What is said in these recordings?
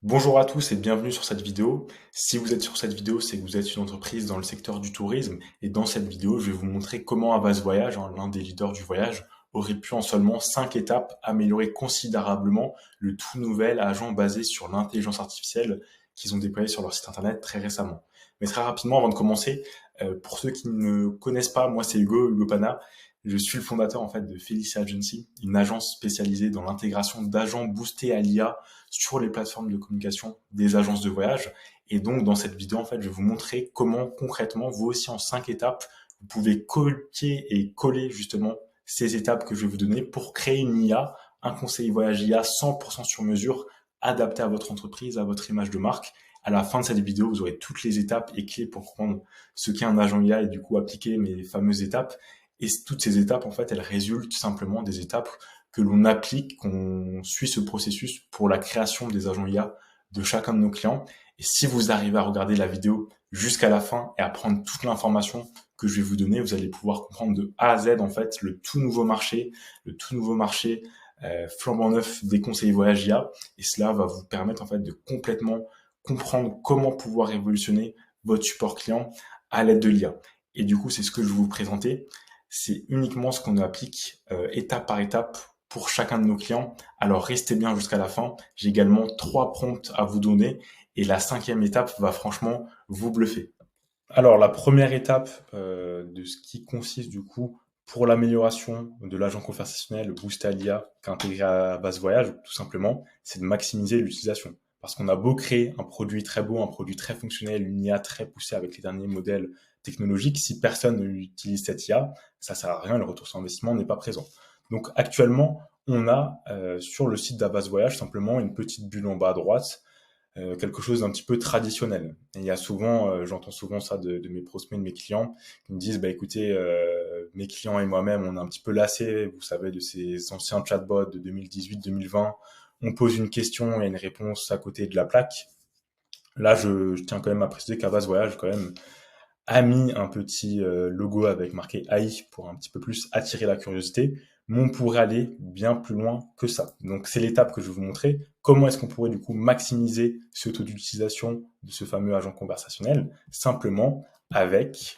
Bonjour à tous et bienvenue sur cette vidéo. Si vous êtes sur cette vidéo, c'est que vous êtes une entreprise dans le secteur du tourisme. Et dans cette vidéo, je vais vous montrer comment Avas Voyage, l'un des leaders du voyage, aurait pu en seulement 5 étapes améliorer considérablement le tout nouvel agent basé sur l'intelligence artificielle qu'ils ont déployé sur leur site internet très récemment. Mais très rapidement, avant de commencer, pour ceux qui ne me connaissent pas, moi c'est Hugo Pana. Je suis le fondateur en fait de Felicia Agency, une agence spécialisée dans l'intégration d'agents boostés à l'IA sur les plateformes de communication des agences de voyage. Et donc, dans cette vidéo, en fait, je vais vous montrer comment concrètement, vous aussi en 5 étapes, vous pouvez copier et coller justement ces étapes que je vais vous donner pour créer une IA, un conseiller voyage IA 100% sur mesure, adapté à votre entreprise, à votre image de marque. À la fin de cette vidéo, vous aurez toutes les étapes et clés pour comprendre ce qu'est un agent IA et du coup appliquer mes fameuses étapes. Et toutes ces étapes, en fait, elles résultent simplement des étapes que l'on applique, qu'on suit ce processus pour la création des agents IA de chacun de nos clients. Et si vous arrivez à regarder la vidéo jusqu'à la fin et à prendre toute l'information que je vais vous donner, vous allez pouvoir comprendre de A à Z en fait le tout nouveau marché flambant neuf des conseillers voyage IA. Et cela va vous permettre en fait de complètement comprendre comment pouvoir révolutionner votre support client à l'aide de l'IA. Et du coup, c'est ce que je vais vous présenter. C'est uniquement ce qu'on applique étape par étape pour chacun de nos clients. Alors restez bien jusqu'à la fin. J'ai également 3 prompts à vous donner et la 5e étape va franchement vous bluffer. Alors la première étape de ce qui consiste du coup pour l'amélioration de l'agent conversationnel boosté à l'IA qu'intégré à base voyage, tout simplement, c'est de maximiser l'utilisation. Parce qu'on a beau créer un produit très beau, un produit très fonctionnel, une IA très poussée avec les derniers modèles technologiques, si personne n'utilise cette IA, ça sert à rien, le retour sur investissement n'est pas présent. Donc actuellement, on a sur le site d'Avas Voyage simplement une petite bulle en bas à droite, quelque chose d'un petit peu traditionnel. Et il y a souvent, j'entends souvent ça de mes prospects, de mes clients, qui me disent, bah écoutez, mes clients et moi-même, on est un petit peu lassés, vous savez, de ces anciens chatbots de 2018-2020. On pose une question et une réponse à côté de la plaque. Là, je tiens quand même à préciser qu'Avas Voyage, quand même, a mis un petit logo avec marqué AI pour un petit peu plus attirer la curiosité, mais on pourrait aller bien plus loin que ça. Donc c'est l'étape que je vais vous montrer. Comment est-ce qu'on pourrait du coup maximiser ce taux d'utilisation de ce fameux agent conversationnel simplement avec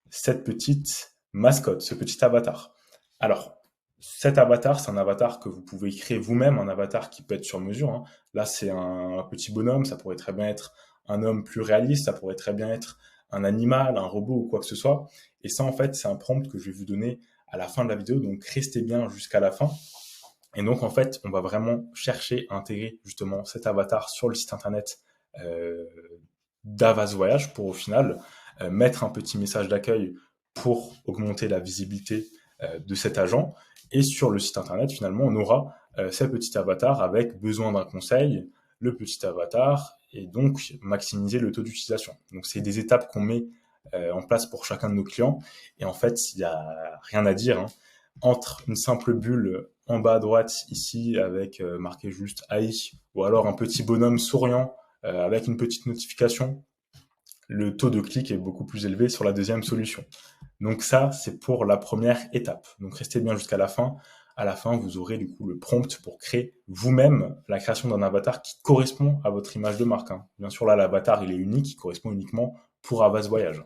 cette petite mascotte, ce petit avatar. Alors, cet avatar, c'est un avatar que vous pouvez créer vous-même, un avatar qui peut être sur mesure, hein. Là, c'est un petit bonhomme, ça pourrait très bien être un homme plus réaliste, ça pourrait très bien être un animal, un robot ou quoi que ce soit. Et ça, en fait, c'est un prompt que je vais vous donner à la fin de la vidéo, donc restez bien jusqu'à la fin. Et donc, en fait, on va vraiment chercher à intégrer justement cet avatar sur le site internet euh, d'Avas Voyage pour au final mettre un petit message d'accueil pour augmenter la visibilité de cet agent. Et sur le site internet, finalement, on aura ce petit avatar avec besoin d'un conseil, le petit avatar, et donc maximiser le taux d'utilisation. Donc, c'est des étapes qu'on met en place pour chacun de nos clients. Et en fait, il n'y a rien à dire, hein. Entre une simple bulle en bas à droite ici avec marqué juste AI ou alors un petit bonhomme souriant avec une petite notification, le taux de clic est beaucoup plus élevé sur la deuxième solution. Donc ça, c'est pour la première étape. Donc restez bien jusqu'à la fin. À la fin, vous aurez du coup le prompt pour créer vous-même la création d'un avatar qui correspond à votre image de marque, hein. Bien sûr, là, l'avatar, il est unique, il correspond uniquement pour Avas Voyage.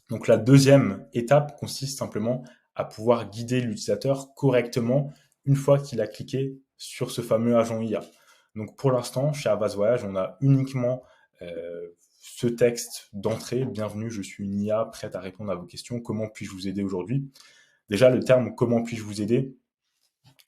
Donc la deuxième étape consiste simplement à pouvoir guider l'utilisateur correctement une fois qu'il a cliqué sur ce fameux agent IA. Donc pour l'instant, chez Avas Voyage, on a uniquement ce texte d'entrée. Bienvenue, je suis une IA prête à répondre à vos questions. Comment puis-je vous aider aujourd'hui? Déjà, le terme comment puis-je vous aider,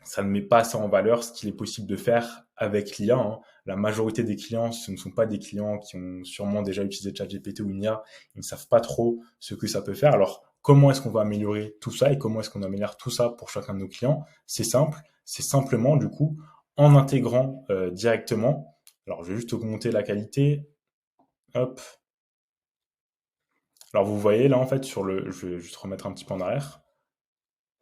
ça ne met pas ça en valeur, ce qu'il est possible de faire avec l'IA, hein. La majorité des clients, ce ne sont pas des clients qui ont sûrement déjà utilisé ChatGPT ou une IA, ils ne savent pas trop ce que ça peut faire. Alors, comment est-ce qu'on va améliorer tout ça et comment est-ce qu'on améliore tout ça pour chacun de nos clients? C'est simple, c'est simplement du coup en intégrant directement. Alors, je vais juste augmenter la qualité. Hop. Alors, vous voyez là en fait sur le, je vais juste remettre un petit peu en arrière.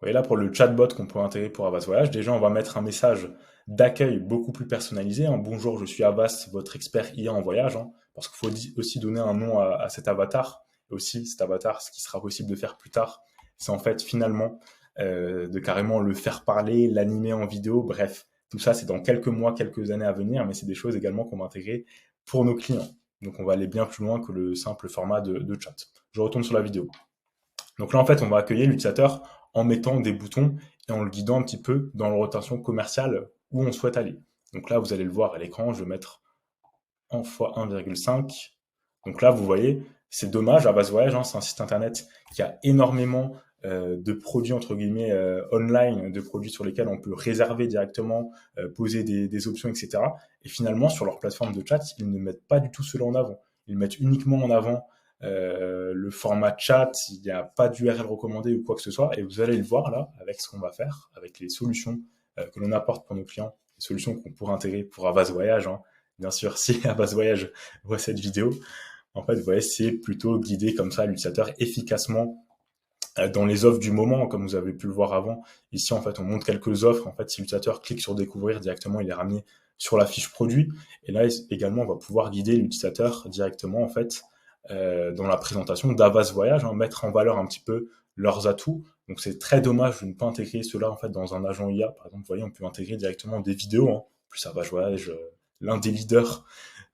Vous voyez là, pour le chatbot qu'on peut intégrer pour Avas Voyage, déjà, on va mettre un message d'accueil beaucoup plus personnalisé, hein. Bonjour, je suis Avas, votre expert IA en voyage, hein, parce qu'il faut aussi donner un nom à cet avatar. Et aussi, cet avatar, ce qui sera possible de faire plus tard, c'est en fait finalement de carrément le faire parler, l'animer en vidéo, bref, Tout ça, c'est dans quelques mois, quelques années à venir, mais c'est des choses également qu'on va intégrer pour nos clients. Donc, on va aller bien plus loin que le simple format de chat. Je retourne sur la vidéo. Donc là, en fait, on va accueillir l'utilisateur en mettant des boutons et en le guidant un petit peu dans l'orientation commerciale où on souhaite aller. Donc là, vous allez le voir à l'écran, je vais mettre en x1,5. Donc là, vous voyez, c'est dommage, Avaz Voyage, c'est un site internet qui a énormément de produits, entre guillemets, online, de produits sur lesquels on peut réserver directement, poser des options, etc. Et finalement, sur leur plateforme de chat, ils ne mettent pas du tout cela en avant. Ils mettent uniquement en avant le format chat, il n'y a pas d'URL recommandé ou quoi que ce soit. Et vous allez le voir là, avec ce qu'on va faire, avec les solutions que l'on apporte pour nos clients, les solutions qu'on pourrait intégrer pour Avaz Voyage. Bien sûr, si Avaz Voyage voit cette vidéo, en fait, vous voyez, c'est plutôt guider comme ça l'utilisateur efficacement dans les offres du moment, comme vous avez pu le voir avant. Ici, en fait, on montre quelques offres. En fait, si l'utilisateur clique sur découvrir directement, il est ramené sur la fiche produit. Et là, également, on va pouvoir guider l'utilisateur directement, en fait, dans la présentation d'Avaz Voyage, mettre en valeur un petit peu leurs atouts. Donc, c'est très dommage de ne pas intégrer cela, en fait, dans un agent IA. Par exemple, vous voyez, on peut intégrer directement des vidéos. Plus Avaz Voyage, l'un des leaders,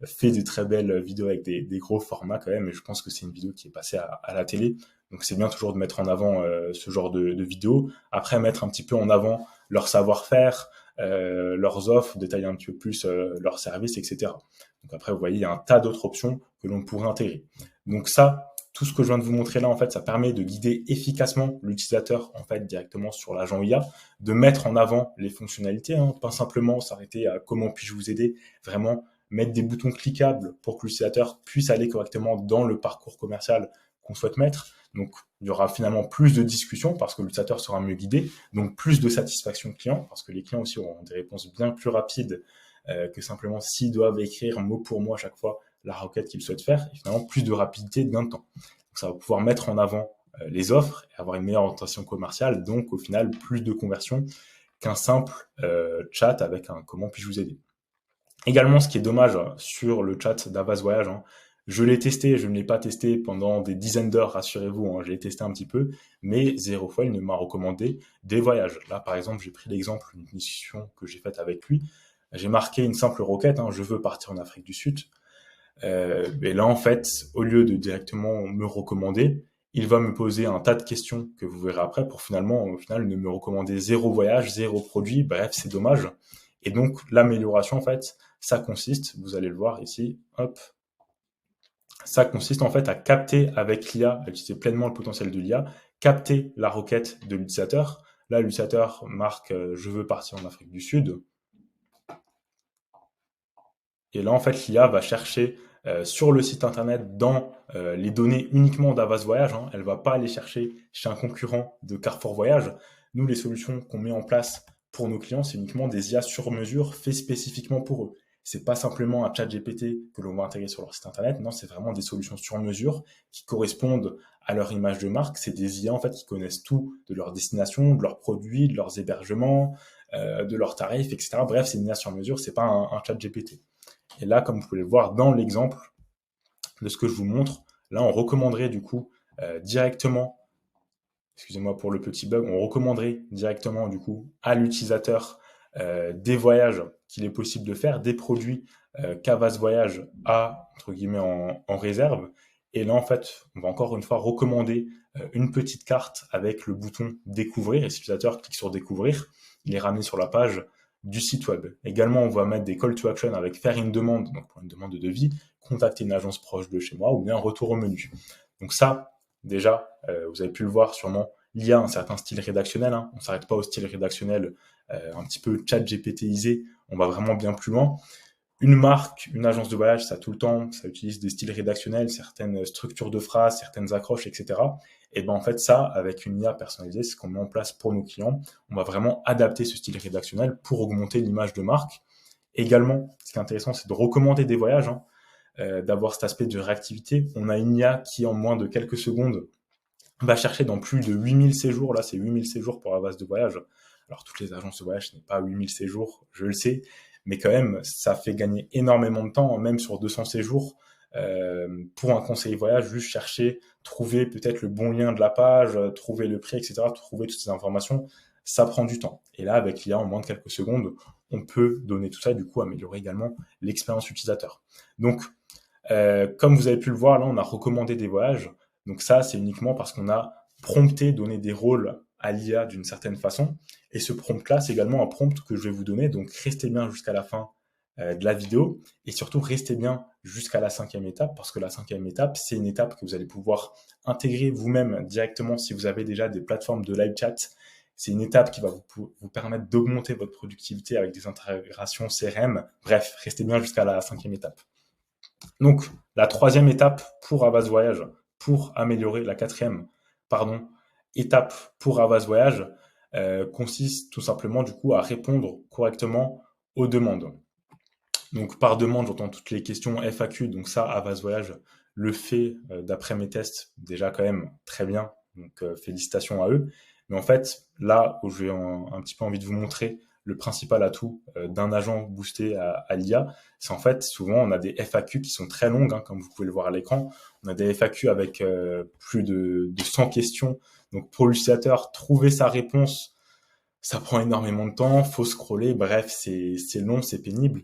fait de très belles vidéos avec des gros formats quand même, et je pense que c'est une vidéo qui est passée à la télé. Donc c'est bien toujours de mettre en avant ce genre de vidéos. Après, mettre un petit peu en avant leur savoir-faire, leurs offres, détailler un petit peu plus leurs services, etc. Donc après, vous voyez, il y a un tas d'autres options que l'on pourrait intégrer. Donc ça, tout ce que je viens de vous montrer là, en fait, ça permet de guider efficacement l'utilisateur, en fait, directement sur l'agent IA, de mettre en avant les fonctionnalités, pas simplement s'arrêter à comment puis-je vous aider, vraiment mettre des boutons cliquables pour que l'utilisateur puisse aller correctement dans le parcours commercial qu'on souhaite mettre. Donc, il y aura finalement plus de discussions parce que l'utilisateur sera mieux guidé, donc plus de satisfaction client parce que les clients aussi auront des réponses bien plus rapides que simplement s'ils doivent écrire mot pour mot à chaque fois la requête qu'ils souhaitent faire, et finalement plus de rapidité, de gain de temps. Donc, ça va pouvoir mettre en avant les offres et avoir une meilleure orientation commerciale, donc au final plus de conversion qu'un simple chat avec un comment puis-je vous aider. Également, ce qui est dommage sur le chat d'Avaz Voyage, je l'ai testé, je ne l'ai pas testé pendant des dizaines d'heures, rassurez-vous, je l'ai testé un petit peu, mais 0 fois, il ne m'a recommandé des voyages. Là, par exemple, j'ai pris l'exemple d'une discussion que j'ai faite avec lui. J'ai marqué une simple requête, je veux partir en Afrique du Sud. Et là, en fait, au lieu de directement me recommander, il va me poser un tas de questions que vous verrez après pour finalement, au final, ne me recommander 0 voyage, 0 produit. Bref, c'est dommage. Et donc, l'amélioration, en fait, ça consiste, vous allez le voir ici, hop, ça consiste en fait à capter avec l'IA, à utiliser pleinement le potentiel de l'IA, capter la requête de l'utilisateur. Là, l'utilisateur marque je veux partir en Afrique du Sud. Et là, en fait, l'IA va chercher sur le site internet dans les données uniquement d'Avaz Voyage. Elle ne va pas aller chercher chez un concurrent de Carrefour Voyage. Nous, les solutions qu'on met en place pour nos clients, c'est uniquement des IA sur mesure faits spécifiquement pour eux. C'est pas simplement un chat GPT que l'on va intégrer sur leur site internet. Non, c'est vraiment des solutions sur mesure qui correspondent à leur image de marque. C'est des IA en fait qui connaissent tout de leur destination, de leurs produits, de leurs hébergements, de leurs tarifs, etc. Bref, c'est une IA sur mesure. C'est pas un chat GPT. Et là, comme vous pouvez le voir dans l'exemple de ce que je vous montre, là, on recommanderait du coup directement, excusez-moi pour le petit bug, on recommanderait directement du coup à l'utilisateur des voyages qu'il est possible de faire, des produits qu'Avaz Voyage a, entre guillemets, en réserve. Et là, en fait, on va encore une fois recommander une petite carte avec le bouton découvrir. Et si l'utilisateur clique sur découvrir, il est ramené sur la page du site web. Également, on va mettre des call to action avec faire une demande, donc pour une demande de devis, contacter une agence proche de chez moi ou bien retour au menu. Donc ça, déjà, vous avez pu le voir sûrement, il y a un certain style rédactionnel. On ne s'arrête pas au style rédactionnel un petit peu chat GPTisé, on va vraiment bien plus loin. Une marque, une agence de voyage, ça tout le temps, ça utilise des styles rédactionnels, certaines structures de phrases, certaines accroches, etc. Et ben en fait ça, avec une IA personnalisée, c'est ce qu'on met en place pour nos clients. On va vraiment adapter ce style rédactionnel pour augmenter l'image de marque. Également, ce qui est intéressant, c'est de recommander des voyages, d'avoir cet aspect de réactivité. On a une IA qui, en moins de quelques secondes, va chercher dans plus de 8000 séjours. Là, c'est 8000 séjours pour la base de voyage. Alors, toutes les agences de voyage, ce n'est pas 8000 séjours, je le sais, mais quand même, ça fait gagner énormément de temps, même sur 200 séjours. Pour un conseiller voyage, juste chercher, trouver peut-être le bon lien de la page, trouver le prix, etc., trouver toutes ces informations, ça prend du temps. Et là, avec l'IA, en moins de quelques secondes, on peut donner tout ça et du coup améliorer également l'expérience utilisateur. Donc, comme vous avez pu le voir, là, on a recommandé des voyages. Donc ça, c'est uniquement parce qu'on a prompté, donné des rôles à l'IA d'une certaine façon. Et ce prompt-là, c'est également un prompt que je vais vous donner. Donc restez bien jusqu'à la fin de la vidéo et surtout restez bien jusqu'à la 5e étape parce que la 5e étape, c'est une étape que vous allez pouvoir intégrer vous-même directement si vous avez déjà des plateformes de live chat. C'est une étape qui va vous permettre d'augmenter votre productivité avec des intégrations CRM. Bref, restez bien jusqu'à la 5e étape. Donc, la 3e étape pour Avast Voyage, pour améliorer la 4e, étape pour Avast Voyage, consiste tout simplement du coup à répondre correctement aux demandes. Donc par demande, j'entends toutes les questions FAQ, donc ça, Avast Voyage le fait d'après mes tests déjà quand même très bien, donc félicitations à eux. Mais en fait, là où j'ai un petit peu envie de vous montrer le principal atout d'un agent boosté à l'IA, c'est en fait souvent on a des FAQ qui sont très longues, comme vous pouvez le voir à l'écran. On a des FAQ avec plus de 100 questions. Donc pour l'utilisateur, trouver sa réponse, ça prend énormément de temps, faut scroller, bref, c'est long, c'est pénible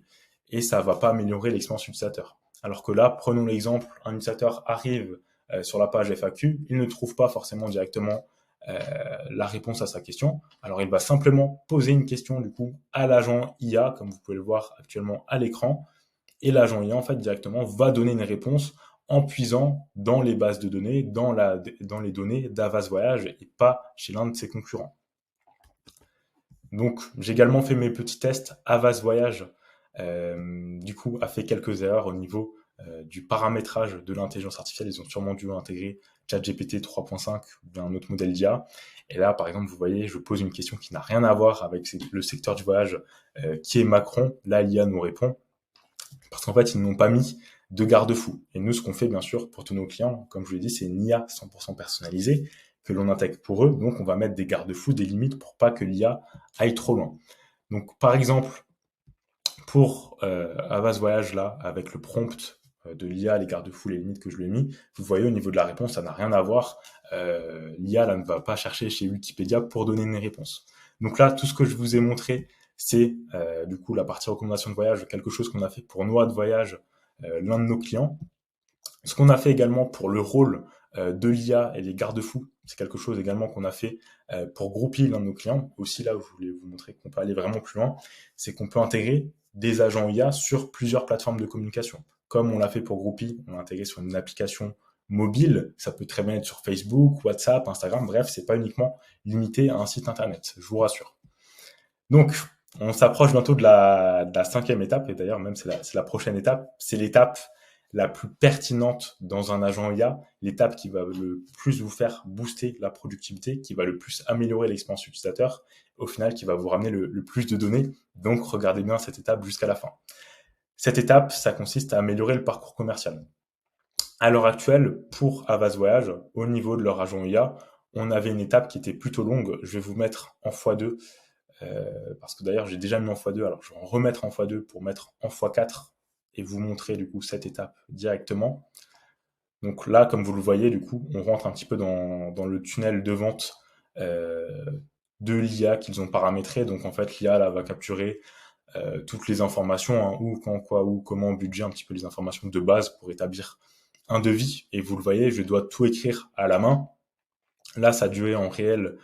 et ça va pas améliorer l'expérience utilisateur. Alors que là, prenons l'exemple, un utilisateur arrive sur la page FAQ, il ne trouve pas forcément directement la réponse à sa question. Alors il va simplement poser une question du coup à l'agent IA, comme vous pouvez le voir actuellement à l'écran, et l'agent IA en fait directement va donner une réponse en puisant dans les bases de données, dans les données d'Avast Voyage et pas chez l'un de ses concurrents. Donc, j'ai également fait mes petits tests. Avast Voyage, du coup, a fait quelques erreurs au niveau du paramétrage de l'intelligence artificielle. Ils ont sûrement dû intégrer ChatGPT 3.5 ou bien un autre modèle d'IA. Et là, par exemple, vous voyez, je pose une question qui n'a rien à voir avec le secteur du voyage, qui est Macron. Là, l'IA nous répond. Parce qu'en fait, ils n'ont pas mis de garde-fous. Et nous, ce qu'on fait, bien sûr, pour tous nos clients, comme je vous l'ai dit, c'est une IA 100% personnalisée que l'on intègre pour eux. Donc, on va mettre des garde-fous, des limites pour pas que l'IA aille trop loin. Donc, par exemple, pour Avast Voyage, là, avec le prompt de l'IA, les garde-fous, les limites que je lui ai mis, vous voyez, au niveau de la réponse, ça n'a rien à voir. L'IA, là, ne va pas chercher chez Wikipédia pour donner une réponse. Donc là, tout ce que je vous ai montré, c'est du coup la partie recommandation de voyage, quelque chose qu'on a fait pour Noix de voyage, l'un de nos clients. Ce qu'on a fait également pour le rôle de l'IA et les garde-fous, c'est quelque chose également qu'on a fait pour Groupie, l'un de nos clients. Aussi là où je voulais vous montrer qu'on peut aller vraiment plus loin, c'est qu'on peut intégrer des agents IA sur plusieurs plateformes de communication. Comme on l'a fait pour Groupie, on l'a intégré sur une application mobile, ça peut très bien être sur Facebook, WhatsApp, Instagram, bref, c'est pas uniquement limité à un site internet, je vous rassure. Donc, on s'approche bientôt de la 5e étape, et d'ailleurs même c'est la prochaine étape, c'est l'étape la plus pertinente dans un agent IA, l'étape qui va le plus vous faire booster la productivité, qui va le plus améliorer l'expérience utilisateur, au final qui va vous ramener le plus de données. Donc regardez bien cette étape jusqu'à la fin. Cette étape, ça consiste à améliorer le parcours commercial. À l'heure actuelle, pour Avast Voyage, au niveau de leur agent IA, on avait une étape qui était plutôt longue. Je vais vous mettre en x2, parce que d'ailleurs j'ai déjà mis en x2, alors je vais en remettre en x2 pour mettre en x4 et vous montrer du coup cette étape directement. Donc là, comme vous le voyez, du coup, on rentre un petit peu dans le tunnel de vente de l'IA qu'ils ont paramétré. Donc en fait, l'IA là va capturer toutes les informations, où, quand, quoi, où, comment, budget, un petit peu les informations de base pour établir un devis. Et vous le voyez, je dois tout écrire à la main. Là, ça a duré en réel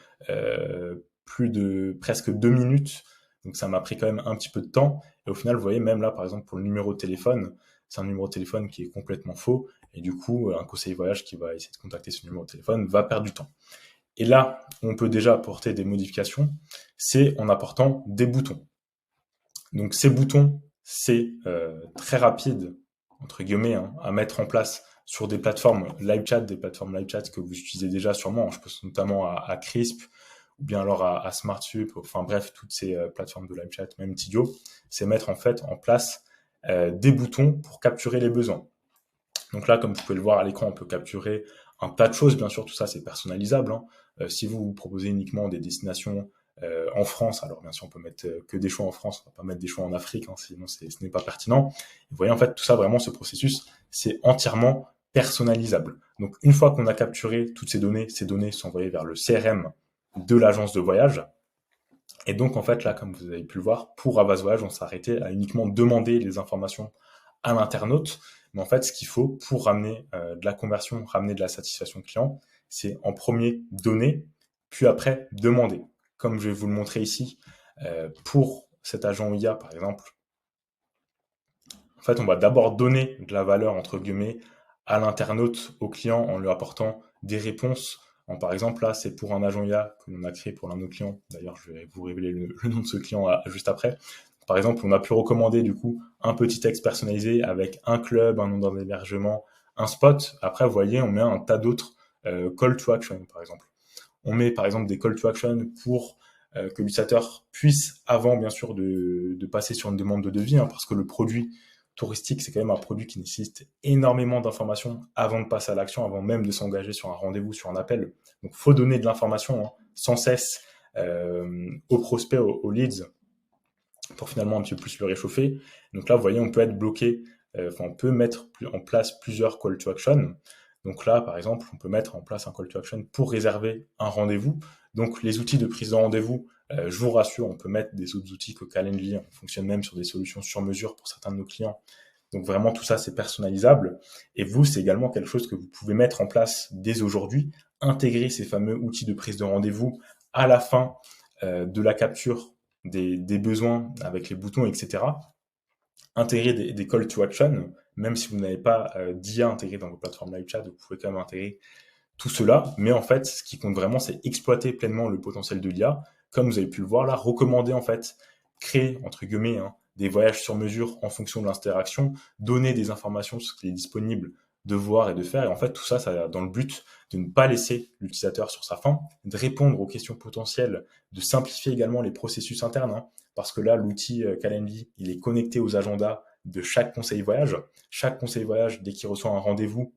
plus de presque 2 minutes. Donc ça m'a pris quand même un petit peu de temps. Et au final, vous voyez, même là, par exemple, pour le numéro de téléphone, c'est un numéro de téléphone qui est complètement faux. Et du coup, un conseiller voyage qui va essayer de contacter ce numéro de téléphone va perdre du temps. Et là, on peut déjà apporter des modifications, c'est en apportant des boutons. Donc ces boutons, c'est très rapide, entre guillemets, à mettre en place sur des plateformes live chat que vous utilisez déjà sûrement. Je pense notamment à Crisp, ou bien alors à SmartSup, enfin bref, toutes ces plateformes de live chat, même Tidio, c'est mettre en fait en place des boutons pour capturer les besoins. Donc là, comme vous pouvez le voir à l'écran, on peut capturer un tas de choses, bien sûr, tout ça c'est personnalisable. Si vous proposez uniquement des destinations en France, alors bien sûr on peut mettre que des choix en France, on va pas mettre des choix en Afrique, sinon ce n'est pas pertinent. Vous voyez en fait tout ça vraiment, ce processus, c'est entièrement personnalisable. Donc une fois qu'on a capturé toutes ces données sont envoyées vers le CRM de l'agence de voyage. Et donc, en fait, là, comme vous avez pu le voir, pour Avast Voyage, on s'est arrêté à uniquement demander les informations à l'internaute. Mais en fait, ce qu'il faut pour ramener de la conversion, ramener de la satisfaction client, c'est en premier donner, puis après demander. Comme je vais vous le montrer ici, pour cet agent IA, par exemple, en fait, on va d'abord donner de la valeur, entre guillemets, à l'internaute, au client, en lui apportant des réponses. Par exemple, là, c'est pour un agent IA que l'on a créé pour l'un de nos clients. D'ailleurs, je vais vous révéler le nom de ce client juste après. Par exemple, on a pu recommander du coup un petit texte personnalisé avec un club, un nom d'hébergement, un spot. Après, vous voyez, on met un tas d'autres call to action, par exemple. On met par exemple des call to action pour que l'utilisateur puisse, avant bien sûr de passer sur une demande de devis, parce que le produit touristique, c'est quand même un produit qui nécessite énormément d'informations avant de passer à l'action, avant même de s'engager sur un rendez-vous, sur un appel. Donc, faut donner de l'information sans cesse aux prospects, aux leads, pour finalement un petit peu plus le réchauffer. Donc là, vous voyez, on peut être bloqué, on peut mettre en place plusieurs call to action. Donc là, par exemple, on peut mettre en place un call to action pour réserver un rendez-vous. Donc les outils de prise de rendez-vous, je vous rassure, on peut mettre des autres outils que Calendly. On fonctionne même sur des solutions sur mesure pour certains de nos clients. Donc vraiment, tout ça, c'est personnalisable. Et vous, c'est également quelque chose que vous pouvez mettre en place dès aujourd'hui, intégrer ces fameux outils de prise de rendez-vous à la fin de la capture des besoins avec les boutons, etc. Intégrer des call to action, même si vous n'avez pas d'IA intégré dans vos plateformes live chat, vous pouvez quand même intégrer tout cela. Mais en fait, ce qui compte vraiment, c'est exploiter pleinement le potentiel de l'IA. Comme vous avez pu le voir là, recommander en fait, créer, entre guillemets, des voyages sur mesure en fonction de l'interaction, donner des informations sur ce qui est disponible de voir et de faire. Et en fait, tout ça, ça dans le but de ne pas laisser l'utilisateur sur sa faim, de répondre aux questions potentielles, de simplifier également les processus internes, parce que là, l'outil Calendly, il est connecté aux agendas de chaque conseil voyage. Chaque conseil voyage, dès qu'il reçoit un rendez-vous,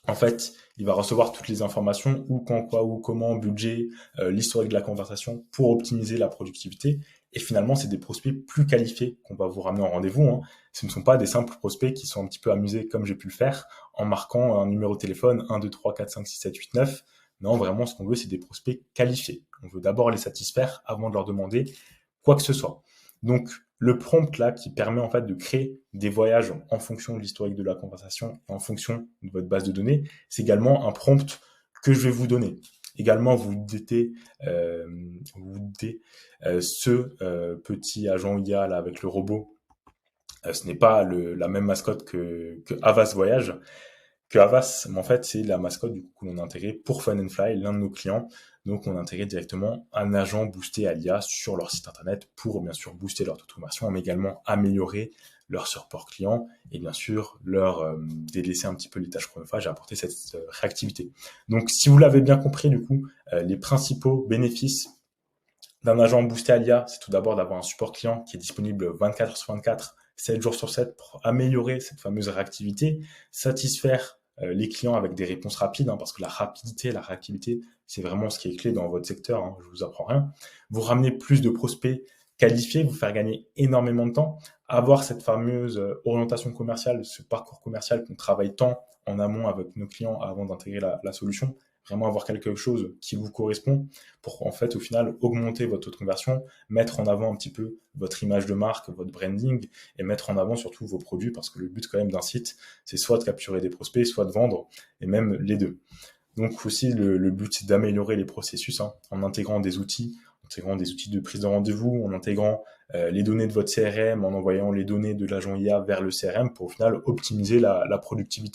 en fait, il va recevoir toutes les informations, où, quand, quoi, où, comment, budget, l'historique de la conversation pour optimiser la productivité. Et finalement, c'est des prospects plus qualifiés qu'on va vous ramener en rendez-vous. Ce ne sont pas des simples prospects qui sont un petit peu amusés comme j'ai pu le faire en marquant un numéro de téléphone 1, 2, 3, 4, 5, 6, 7, 8, 9. Non, vraiment, ce qu'on veut, c'est des prospects qualifiés. On veut d'abord les satisfaire avant de leur demander quoi que ce soit. Donc, le prompt là qui permet en fait de créer des voyages en fonction de l'historique de la conversation et en fonction de votre base de données, c'est également un prompt que je vais vous donner. Également, vous doutez, ce petit agent IA là avec le robot. Ce n'est pas la même mascotte que Avast Voyage. Que Avast, mais en fait, c'est la mascotte du coup que l'on a intégré pour Fun and Fly, l'un de nos clients. Donc, on a intégré directement un agent boosté à l'IA sur leur site internet pour bien sûr booster leur taux de conversion, mais également améliorer leur support client et bien sûr leur délaisser un petit peu les tâches chronophages et apporter cette réactivité. Donc, si vous l'avez bien compris, du coup, les principaux bénéfices d'un agent boosté à l'IA, c'est tout d'abord d'avoir un support client qui est disponible 24 heures sur 24, 7 jours sur 7 pour améliorer cette fameuse réactivité, satisfaire les clients avec des réponses rapides, parce que la rapidité, la réactivité, c'est vraiment ce qui est clé dans votre secteur, je vous apprends rien. Vous ramenez plus de prospects qualifiés, vous faire gagner énormément de temps, avoir cette fameuse orientation commerciale, ce parcours commercial qu'on travaille tant en amont avec nos clients avant d'intégrer la solution, vraiment avoir quelque chose qui vous correspond pour en fait au final augmenter votre taux de conversion, mettre en avant un petit peu votre image de marque, votre branding et mettre en avant surtout vos produits parce que le but quand même d'un site, c'est soit de capturer des prospects, soit de vendre et même les deux. Donc aussi le but c'est d'améliorer les processus en intégrant des outils, de prise de rendez-vous, en intégrant les données de votre CRM, en envoyant les données de l'agent IA vers le CRM pour au final optimiser la productivité.